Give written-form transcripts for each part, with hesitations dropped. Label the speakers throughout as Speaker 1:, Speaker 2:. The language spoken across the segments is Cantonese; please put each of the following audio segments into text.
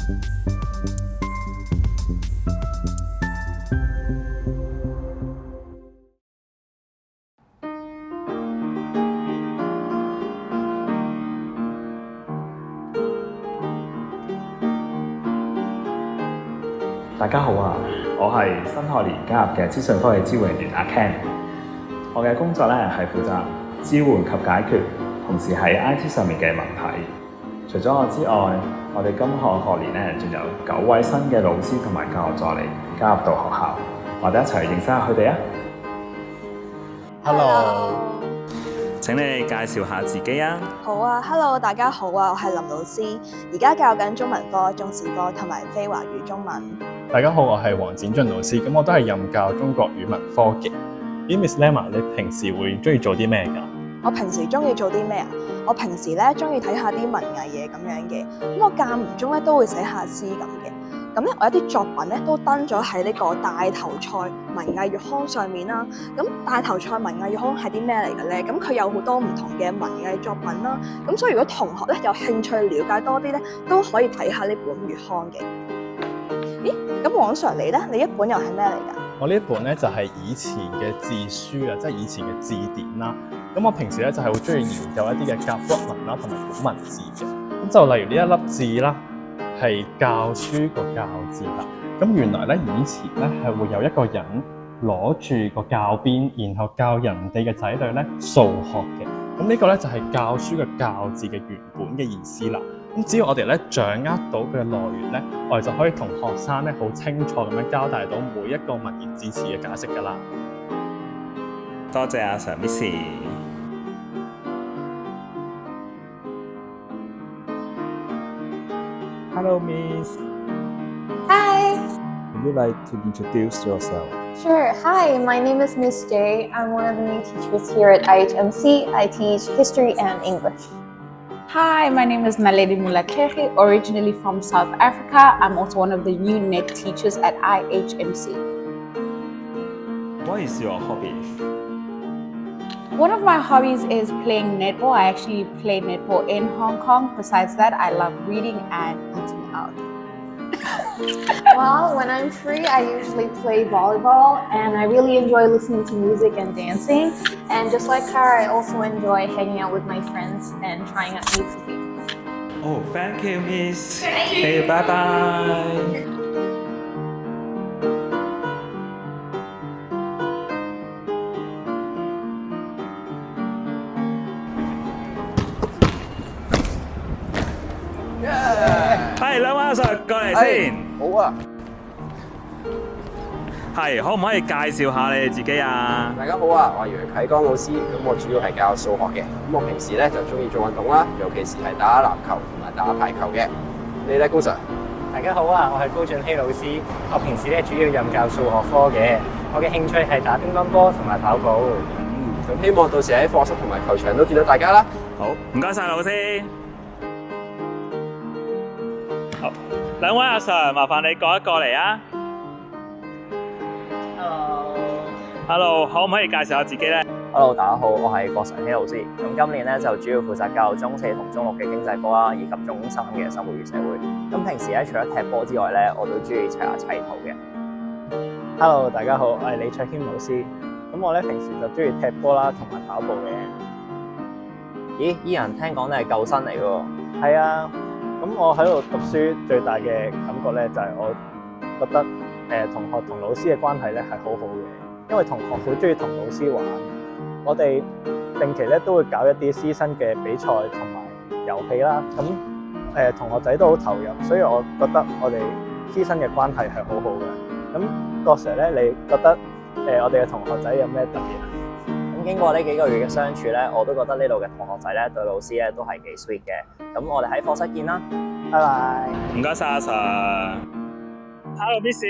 Speaker 1: 大家好啊，我係新學年加入嘅資訊科技支援人員阿 Ken。我嘅工作咧係負責支援及解決同時喺 IT 上面嘅問題。除咗我之外，我哋今學年咧仲有9位新嘅老師同埋教學助理加入到學校，我哋一齊認識下佢哋啊。
Speaker 2: Hello，
Speaker 1: 請你哋介紹下自己啊。
Speaker 2: 好啊 ，Hello， 大家好啊，我係林老師，而家教緊中文科、中史科同埋非華語中文。
Speaker 3: 大家好，我係黃展俊老師，咁我都係任教中國語文科嘅。Miss Lemma，你平時會中意做啲咩㗎？
Speaker 2: 我平時中意做啲咩啊？我平時咧中意睇下啲文藝嘢咁樣嘅，咁我間唔中咧都會寫下詩咁嘅。咁咧我有啲作品咧都登咗喺呢個大頭菜文藝月刊上面啦。咁大頭菜文藝月刊係啲咩嚟嘅咧？咁佢有好多唔同嘅文藝作品啦。咁所以如果同學咧有興趣了解多啲咧，都可以睇下呢本月刊嘅。咦？咁黃 Sir 你咧？你一本又係咩嚟㗎？
Speaker 3: 我呢一本咧就係以前嘅字書啊，即係以前嘅字典啦。咁我平時咧就係好中意研究一啲嘅甲骨文啦，同埋古文字嘅。咁就例如呢一粒字啦，係教書個教字啦。咁原來咧以前咧係會有一個人攞住個教鞭，然後教人哋嘅仔女咧數學嘅。咁呢個咧就係教書嘅教字嘅原本嘅意思啦。咁只要我哋咧掌握到佢嘅來源咧，我哋就可以同學生咧好清楚咁樣交代到每一個文言字詞嘅解釋㗎啦。
Speaker 1: 多謝阿 Sir Miss。Hello Miss。Hi. Would you like to introduce yourself?
Speaker 4: Sure. Hi, my name is Miss J. I'm one of the new teachers here at IHMC. I teach history and English.
Speaker 5: Hi, my name is Naledi Mulakeri, originally from South Africa. I'm also one of the new NET teachers at IHMC.
Speaker 1: What is your hobbies?
Speaker 5: One of my hobbies is playing netball. I actually play netball in Hong Kong. Besides that, I love reading and eating out.
Speaker 4: Well, when I'm free, I usually play volleyball, and I really enjoy listening to music and dancing. And just like her, I also enjoy hanging out with my friends and trying out new cooking.
Speaker 1: Oh, thank you, Miss. Okay, bye bye. 係兩位阿 Sir 過嚟先。
Speaker 6: 好啊，
Speaker 1: 係，可唔可以介紹下你哋自己啊？
Speaker 6: 大家好啊，我係楊啟剛老師，咁我主要係教數學嘅，咁我平時咧就中意做運動啦，尤其是係打籃球同埋打排球嘅。你咧，高 Sir？
Speaker 7: 大家好啊，我係高俊熙老師，我平時咧主要任教數學科嘅，我嘅興趣係打乒乓波同埋跑步。
Speaker 6: 咁希望到時喺課室同埋球場都見到大家啦。
Speaker 1: 好，唔該晒老師。好，兩位阿 Sir， 麻煩你過一過嚟啊。Hello， 可唔可以介紹下自己咧
Speaker 8: ？Hello， 大家好，我係郭常熙老師。咁今年咧就主要負責教中四同中六嘅經濟科啦，以及中三嘅生活與社會。咁平時咧除咗踢波之外咧，我都中意砌下砌圖嘅。
Speaker 7: Hello， 大家好，我係李卓謙老師。咁我咧平時就中意踢波啦，同埋跑步嘅。
Speaker 8: 咦，Ian，聽講你係救生嚟喎？
Speaker 7: 係啊。咁我喺度讀書最大嘅感覺咧，就係我覺得同學同老師嘅關係咧係好好嘅，因為同學好中意同老師玩。我哋定期咧都會搞一啲師生嘅比賽同埋遊戲啦。咁同學仔都好投入，所以我覺得我哋師生嘅關係係好好嘅。咁郭 Sir 咧，你覺得我哋嘅同學仔有咩特別啊？
Speaker 8: 咁經過呢幾個月嘅相處咧，我都覺得呢度嘅同學仔咧對老師咧都係幾 sweet 嘅。咁我哋喺課室見啦，
Speaker 7: 拜拜。
Speaker 1: 唔該晒阿 Sir。Hello Miss。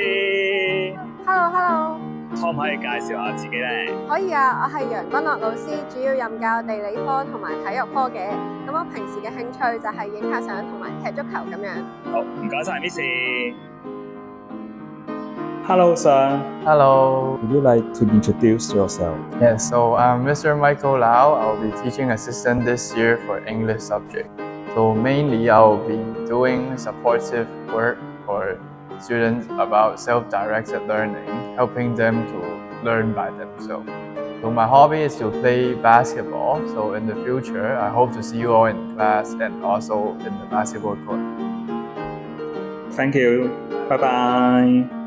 Speaker 9: Hello。
Speaker 1: 可唔可以介紹下自己咧？
Speaker 9: 可以啊，我係楊君樂老師，主要任教地理科同埋體育科嘅。咁我平時嘅興趣就係影下相同埋踢足球咁樣。
Speaker 1: 好，唔該晒 Miss。Hello, sir.
Speaker 10: Hello. Would you like to introduce yourself?
Speaker 11: Yes, so I'm Mr. Michael Lau. I'll be teaching assistant this year for English subject. So mainly I'll be doing supportive work for students about self-directed learning, helping them to learn by themselves. So my hobby is to play basketball. So in the future, I hope to see you all in class and also in the basketball court.
Speaker 1: Thank you，拜拜。